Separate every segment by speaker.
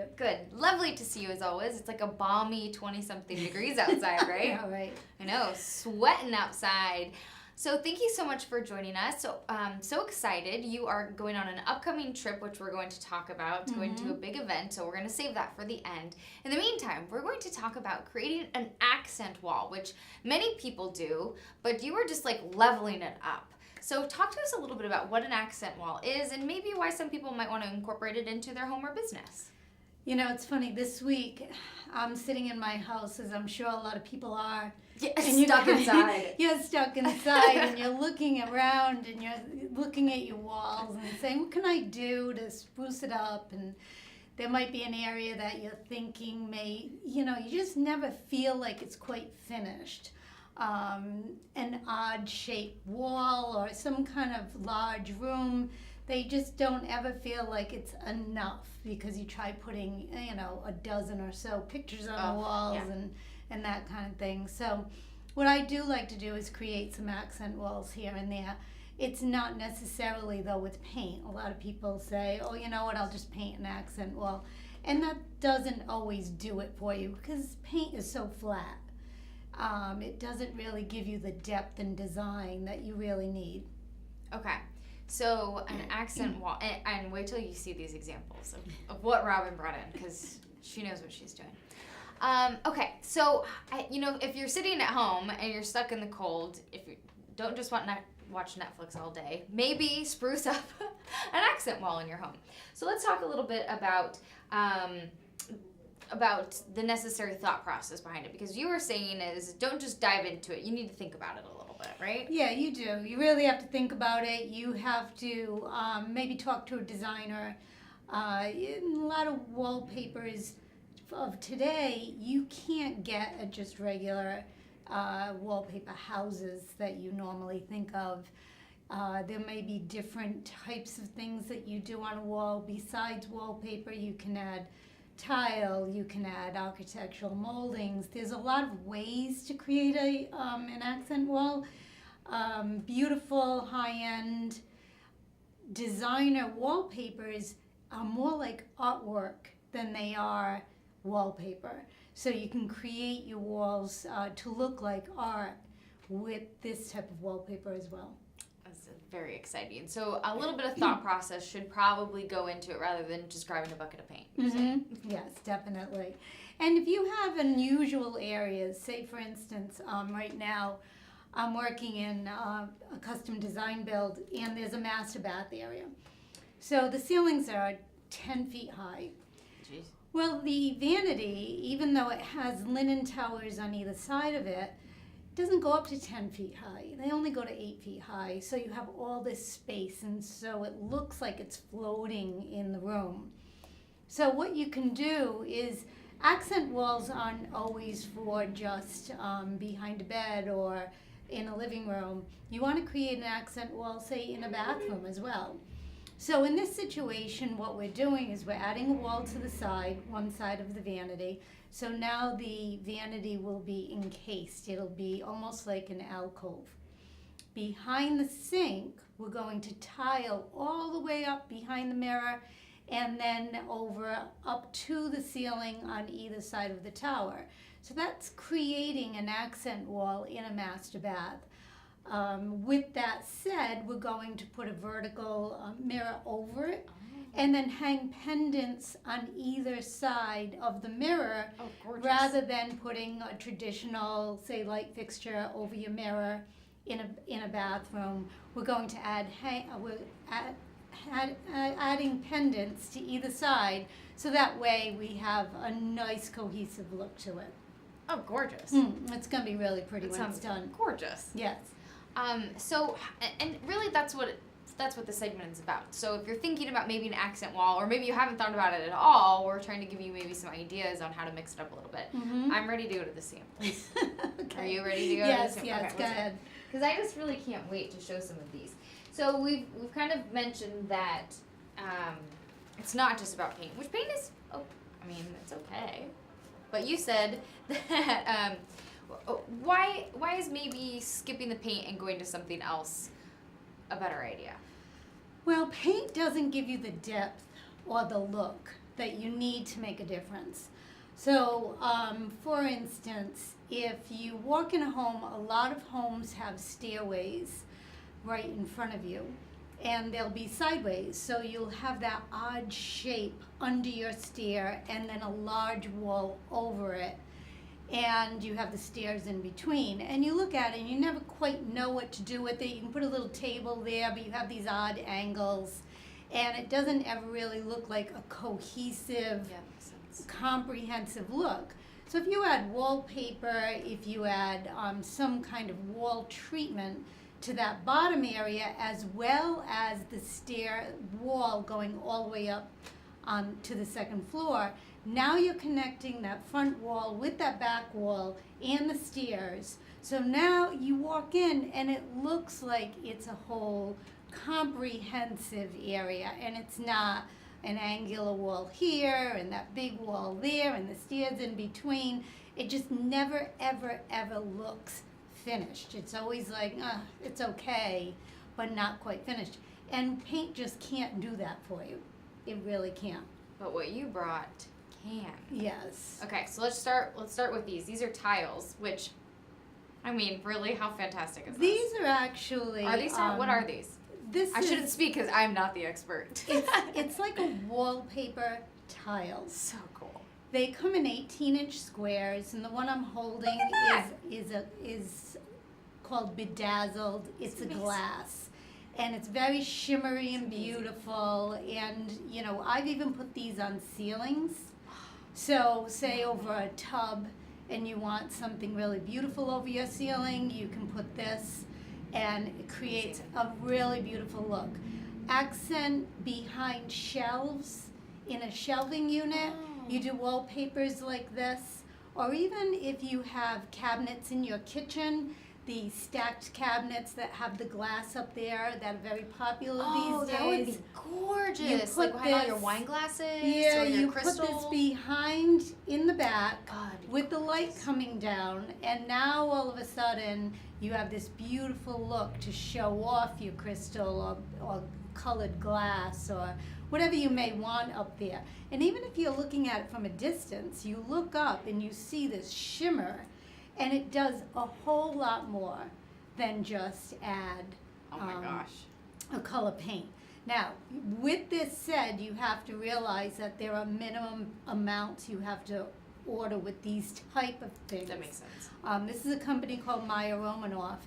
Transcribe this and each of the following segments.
Speaker 1: you?
Speaker 2: Good. Lovely to see you as always. It's like a balmy 20-something degrees outside, right?
Speaker 1: Yeah, right.
Speaker 2: I know, sweating outside. So thank you so much for joining us. So excited. You are going on an upcoming trip, which we're going to talk about, going to a big event. So we're going to save that for the end. In the meantime, we're going to talk about creating an accent wall, which many people do, but you are just like leveling it up. So talk to us a little bit about what an accent wall is and maybe why some people might want to incorporate it into their home or business.
Speaker 1: You know, it's funny. This week, I'm sitting in my house, as I'm sure a lot of people are.
Speaker 2: Yeah, and stuck inside.
Speaker 1: You're stuck inside, and you're looking around, and you're looking at your walls and saying, what can I do to spruce it up? And there might be an area that you're thinking you just never feel like it's quite finished. An odd-shaped wall or some kind of large room, they just don't ever feel like it's enough because you try putting, a dozen or so pictures on the walls and that kind of thing. So what I do like to do is create some accent walls here and there. It's not necessarily, though, with paint. A lot of people say, oh, you know what, I'll just paint an accent wall. And that doesn't always do it for you because paint is so flat. It doesn't really give you the depth and design that you really need.
Speaker 2: Okay. So an accent wall, and wait till you see these examples of what Robin brought in because she knows what she's doing. Okay, so, if you're sitting at home and you're stuck in the cold, if you don't just want to watch Netflix all day, maybe spruce up an accent wall in your home. So let's talk a little bit about the necessary thought process behind it, because you were saying is don't just dive into it. You need to think about it a little bit, right?
Speaker 1: Yeah, you do. You really have to think about it. You have to maybe talk to a designer. A lot of wallpapers of today, you can't get at just regular wallpaper houses that you normally think of. There may be different types of things that you do on a wall. Besides wallpaper, you can add tile, you can add architectural moldings. There's a lot of ways to create an accent wall. Beautiful, high-end designer wallpapers are more like artwork than they are wallpaper. So you can create your walls to look like art with this type of wallpaper as well.
Speaker 2: That's very exciting. So a little bit of thought process should probably go into it rather than just grabbing a bucket of paint.
Speaker 1: Mm-hmm. Yes, definitely. And if you have unusual areas, say for instance, right now I'm working in a custom design build and there's a master bath area. So the ceilings are 10 feet high.
Speaker 2: Jeez.
Speaker 1: Well, the vanity, even though it has linen towers on either side of it, doesn't go up to 10 feet high. They only go to 8 feet high. So you have all this space, and so it looks like it's floating in the room. So what you can do is, accent walls aren't always for just behind a bed or in a living room. You want to create an accent wall, say, in a bathroom as well. So in this situation, what we're doing is we're adding a wall to the side, one side of the vanity. So now the vanity will be encased. It'll be almost like an alcove. Behind the sink, we're going to tile all the way up behind the mirror and then over up to the ceiling on either side of the tower. So that's creating an accent wall in a master bath. With that said, we're going to put a vertical mirror over it and then hang pendants on either side of the mirror rather than putting a traditional, say, light fixture over your mirror in a bathroom. We're going to adding pendants to either side so that way we have a nice cohesive look to it.
Speaker 2: Oh, gorgeous.
Speaker 1: It's going to be really pretty when it's done.
Speaker 2: Gorgeous.
Speaker 1: Yes.
Speaker 2: So, and really that's what the segment is about. So if you're thinking about maybe an accent wall, or maybe you haven't thought about it at all, we're trying to give you maybe some ideas on how to mix it up a little bit. I'm ready to go to the samples.
Speaker 1: Okay.
Speaker 2: Are you ready to go to the samples?
Speaker 1: Yes, go ahead.
Speaker 2: Because I just really can't wait to show some of these. So we've kind of mentioned that it's not just about paint, which paint is, it's okay. But you said that why is maybe skipping the paint and going to something else a better idea?
Speaker 1: Well, paint doesn't give you the depth or the look that you need to make a difference. So, for instance, if you walk in a home, a lot of homes have stairways right in front of you, and they'll be sideways, so you'll have that odd shape under your stair and then a large wall over it, and you have the stairs in between, and you look at it and you never quite know what to do with it. You can put a little table there, but you have these odd angles, and it doesn't ever really look like a cohesive, comprehensive look. So if you add wallpaper, if you add some kind of wall treatment to that bottom area, as well as the stair wall going all the way up to the second floor, now you're connecting that front wall with that back wall and the stairs. So now you walk in and it looks like it's a whole comprehensive area, and it's not an angular wall here and that big wall there and the stairs in between. It just never, ever, ever looks finished. It's always like, it's okay, but not quite finished. And paint just can't do that for you. It really can't.
Speaker 2: But what you brought can.
Speaker 1: Yes.
Speaker 2: Okay, so let's start with these. These are tiles, which, I mean, really, how fantastic is this?
Speaker 1: These are actually...
Speaker 2: Are these, what are these? I shouldn't speak because I'm not the expert.
Speaker 1: It's like a wallpaper tile.
Speaker 2: So cool.
Speaker 1: They come in 18-inch squares, and the one I'm holding is called Bedazzled. It's a glass, and it's very shimmery and beautiful. And I've even put these on ceilings. So, say over a tub, and you want something really beautiful over your ceiling, you can put this, and it creates a really beautiful look. Accent behind shelves in a shelving unit. You do wallpapers like this, or even if you have cabinets in your kitchen, the stacked cabinets that have the glass up there that are very popular these days.
Speaker 2: That would be gorgeous. Like behind all your wine glasses
Speaker 1: yeah,
Speaker 2: or your
Speaker 1: you
Speaker 2: crystal.
Speaker 1: put this behind in the back
Speaker 2: God,
Speaker 1: with the light coming down, and now all of a sudden you have this beautiful look to show off your crystal or colored glass or whatever you may want up there. And even if you're looking at it from a distance, you look up and you see this shimmer, and it does a whole lot more than just add a color paint. Now, with this said, you have to realize that there are minimum amounts you have to order with these type of things.
Speaker 2: That makes sense.
Speaker 1: This is a company called Meyer Romanoff,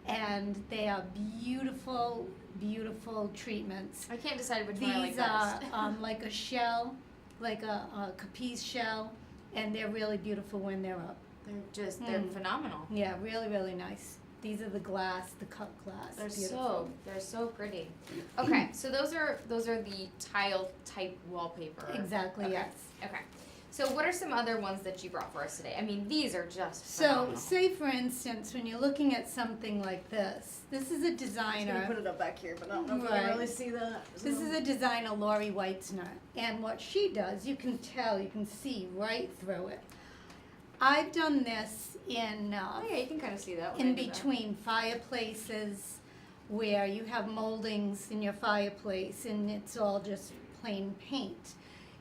Speaker 1: and they are beautiful, beautiful treatments.
Speaker 2: I can't decide which one I like
Speaker 1: These
Speaker 2: best.
Speaker 1: are like a shell, like a capiz shell, and they're really beautiful when they're up.
Speaker 2: They're phenomenal.
Speaker 1: Yeah, really, really nice. These are the glass, the cut glass.
Speaker 2: They're so pretty. Okay, so those are the tile type wallpaper.
Speaker 1: Exactly.
Speaker 2: Okay.
Speaker 1: Yes.
Speaker 2: Okay. So what are some other ones that you brought for us today? I mean, these are just phenomenal.
Speaker 1: So, say for instance, when you're looking at something like this is a designer.
Speaker 3: I'm gonna put it up back here, but I don't know if you can really see that.
Speaker 1: This is a designer, Lori Weitzner, and what she does, you can tell, you can see right through it. I've done this in
Speaker 2: you can kind of see that.
Speaker 1: in between fireplaces where you have moldings in your fireplace and it's all just plain paint.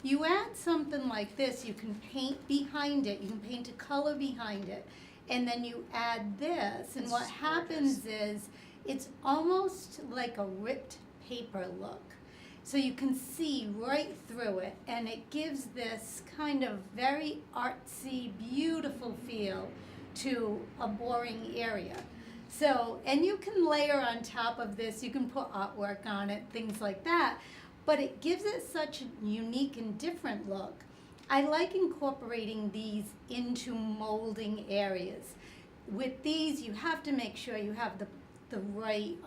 Speaker 1: You add something like this, you can paint behind it, you can paint a color behind it, and then you add this, and what happens is it's almost like a ripped paper look. So you can see right through it, and it gives this kind of very artsy, beautiful feel to a boring area. So, and you can layer on top of this, you can put artwork on it, things like that, but it gives it such a unique and different look. I like incorporating these into molding areas. With these, you have to make sure you have the right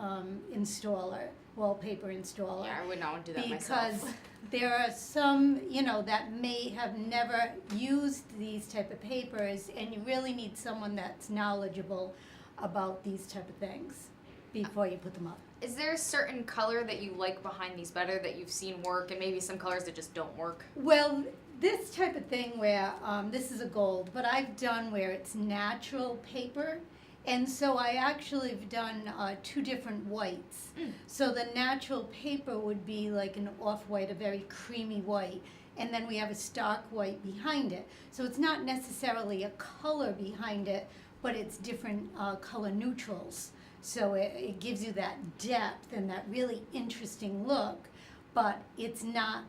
Speaker 1: installer. Wallpaper installer.
Speaker 2: Yeah, I would not want to do that
Speaker 1: because
Speaker 2: myself.
Speaker 1: there are some, that may have never used these type of papers, and you really need someone that's knowledgeable about these type of things before you put them up.
Speaker 2: Is there a certain color that you like behind these better that you've seen work, and maybe some colors that just don't work?
Speaker 1: Well, this type of thing where, this is a gold, but I've done where it's natural paper. And so I actually have done 2 different whites. So the natural paper would be like an off-white, a very creamy white. and then we have a stark white behind it. So it's not necessarily a color behind it, but it's different color neutrals. So it gives you that depth and that really interesting look, but it's not,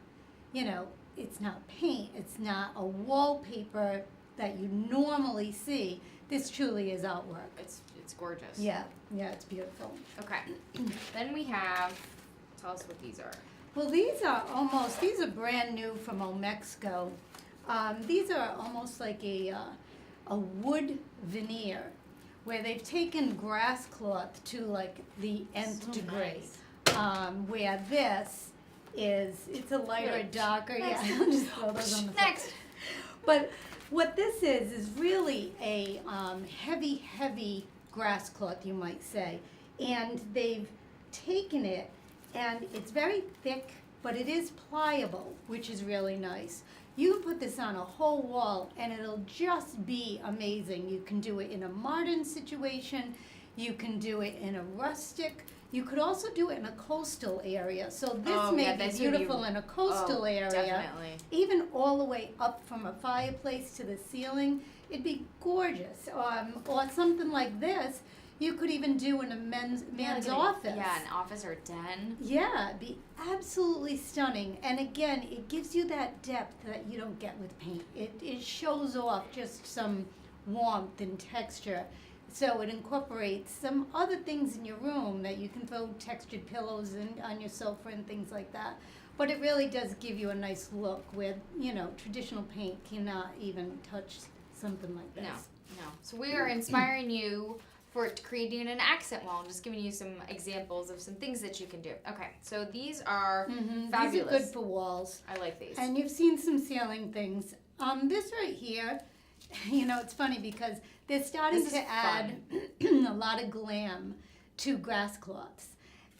Speaker 1: it's not paint, it's not a wallpaper that you normally see. This truly is artwork.
Speaker 2: It's gorgeous.
Speaker 1: Yeah, it's beautiful.
Speaker 2: Okay. Then we have, tell us what these are.
Speaker 1: Well, these are brand new from Old Mexico. These are almost like a wood veneer, where they've taken grass cloth to like the nth degree.
Speaker 2: Nice.
Speaker 1: Where this it's a lighter,
Speaker 2: Really?
Speaker 1: darker.
Speaker 2: Next.
Speaker 1: Yeah, I'll just throw those on the floor.
Speaker 2: Next.
Speaker 1: But what this is really a heavy grass cloth, you might say. And they've taken it, and it's very thick, but it is pliable, which is really nice. You can put this on a whole wall, and it'll just be amazing. You can do it in a modern situation. You can do it in a rustic. You could also do it in a coastal area. So this may be beautiful in a coastal area.
Speaker 2: Definitely.
Speaker 1: Even all the way up from a fireplace to the ceiling, it'd be gorgeous. Or something like this, you could even do in a man's office.
Speaker 2: Yeah, an office or a den.
Speaker 1: Yeah, it'd be absolutely stunning. And again, it gives you that depth that you don't get with paint. It shows off just some warmth and texture. So it incorporates some other things in your room that you can throw textured pillows on your sofa and things like that. But it really does give you a nice look where, traditional paint cannot even touch something like this.
Speaker 2: No. So we are inspiring you for creating an accent wall and just giving you some examples of some things that you can do. Okay, so these are fabulous.
Speaker 1: These are good for walls.
Speaker 2: I like these.
Speaker 1: And you've seen some ceiling things. This right here, it's funny because they're starting to add a lot of glam to grass cloths.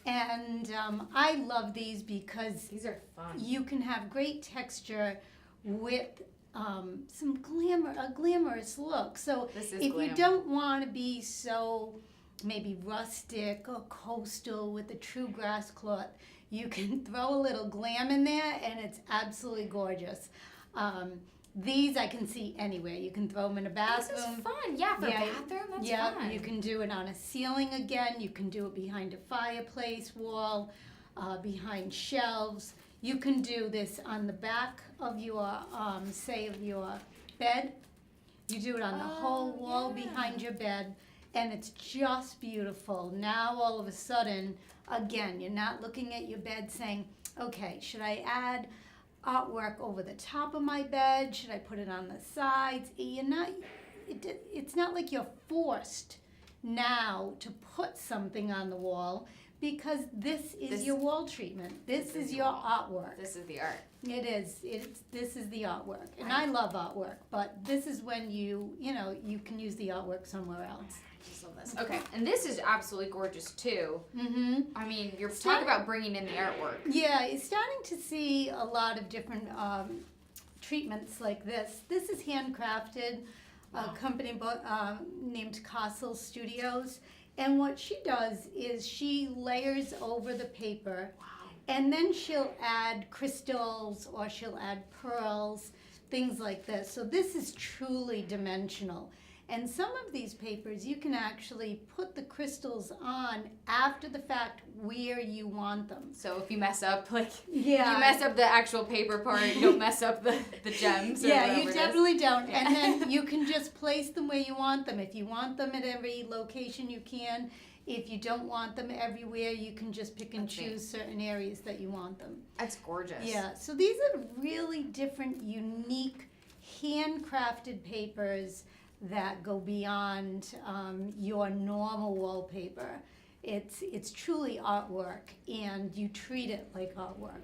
Speaker 1: And I love these because
Speaker 2: these are fun.
Speaker 1: You can have great texture with some a glamorous look. So if you don't want to be so maybe rustic or coastal with a true grass cloth, you can throw a little glam in there and it's absolutely gorgeous. These I can see anywhere. You can throw them in a bathroom.
Speaker 2: This is fun. Yeah, for a bathroom, that's fun.
Speaker 1: You can do it on a ceiling again. You can do it behind a fireplace wall, behind shelves. You can do this on the back of your, of your bed. You do it on the whole wall behind your bed, and it's just beautiful. Now, all of a sudden, again, you're not looking at your bed saying, okay, should I add artwork over the top of my bed? Should I put it on the sides? It's not like you're forced now to put something on the wall, because this is your wall treatment. This is your artwork.
Speaker 2: This is the art.
Speaker 1: It is. This is the artwork. And I love artwork, but this is when you can use the artwork somewhere else.
Speaker 2: I just love this. Okay, and this is absolutely gorgeous too.
Speaker 1: Mm-hmm.
Speaker 2: I mean, you're talking about bringing in the artwork.
Speaker 1: Yeah, you're starting to see a lot of different treatments like this. This is handcrafted, a company named Garceau Studios. And what she does is she layers over the paper, and then she'll add crystals or she'll add pearls, things like this. So this is truly dimensional. And some of these papers, you can actually put the crystals on after the fact where you want them.
Speaker 2: So if you mess up,
Speaker 1: you
Speaker 2: mess up the actual paper part, you don't mess up the gems. Or
Speaker 1: yeah, you definitely don't. Yeah. And then you can just place them where you want them. If you want them at every location, you can. If you don't want them everywhere, you can just pick and choose certain areas that you want them.
Speaker 2: That's gorgeous.
Speaker 1: Yeah, so these are really different, unique, handcrafted papers that go beyond your normal wallpaper. It's truly artwork, and you treat it like artwork.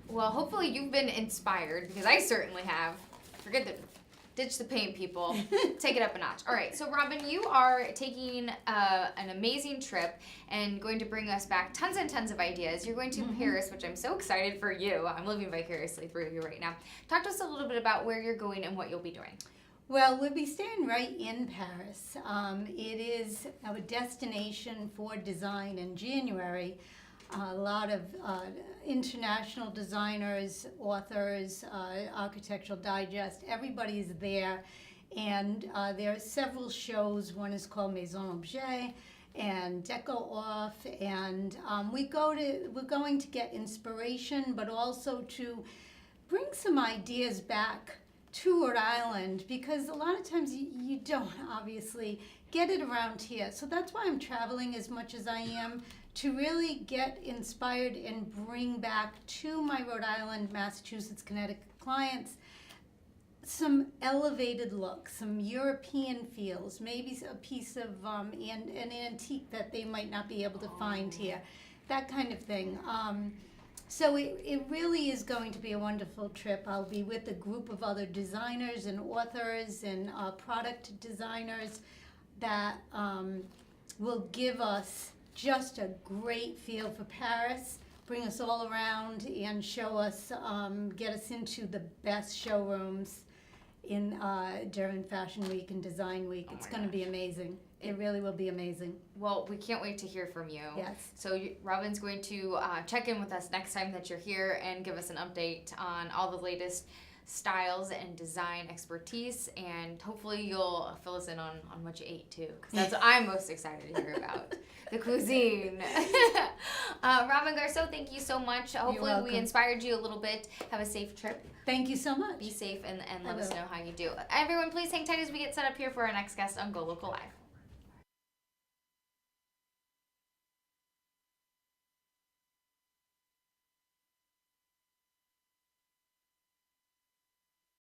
Speaker 2: Well, hopefully you've been inspired, because I certainly have. Ditch the paint, people. Take it up a notch. All right, so Robin, you are taking an amazing trip and going to bring us back tons and tons of ideas. You're going to Paris, which I'm so excited for you. I'm living vicariously through you right now. Talk to us a little bit about where you're going and what you'll be doing.
Speaker 1: Well, we'll be staying right in Paris. It is our destination for design in January. a lot of international designers, authors, Architectural Digest, everybody is there. And there are several shows. One is called Maison Objet and Deco Off, and we're going to get inspiration, but also to bring some ideas back to Rhode Island, because a lot of times you don't obviously get it around here. So that's why I'm traveling as much as I am, to really get inspired and bring back to my Rhode Island, Massachusetts, Connecticut clients some elevated looks, some European feels, maybe a piece of an antique that they might not be able to find here, that kind of thing. So it really is going to be a wonderful trip. I'll be with a group of other designers and authors and product designers that will give us just a great feel for Paris, bring us all around and show us, get us into the best showrooms in during Fashion Week and Design Week. It's going to be amazing. It really will be amazing.
Speaker 2: Well, we can't wait to hear from you.
Speaker 1: Yes.
Speaker 2: So Robin's going to check in with us next time that you're here and give us an update on all the latest styles and design expertise, and hopefully you'll fill us in on what you ate too, because that's what I'm most excited to hear about, the cuisine. Robin Garceau, thank you so much. Hopefully we inspired you a little bit. Have a safe trip.
Speaker 1: Thank you so much.
Speaker 2: Be safe and let us know how you do. Everyone, please hang tight as we get set up here for our next guest on GoLocal Live.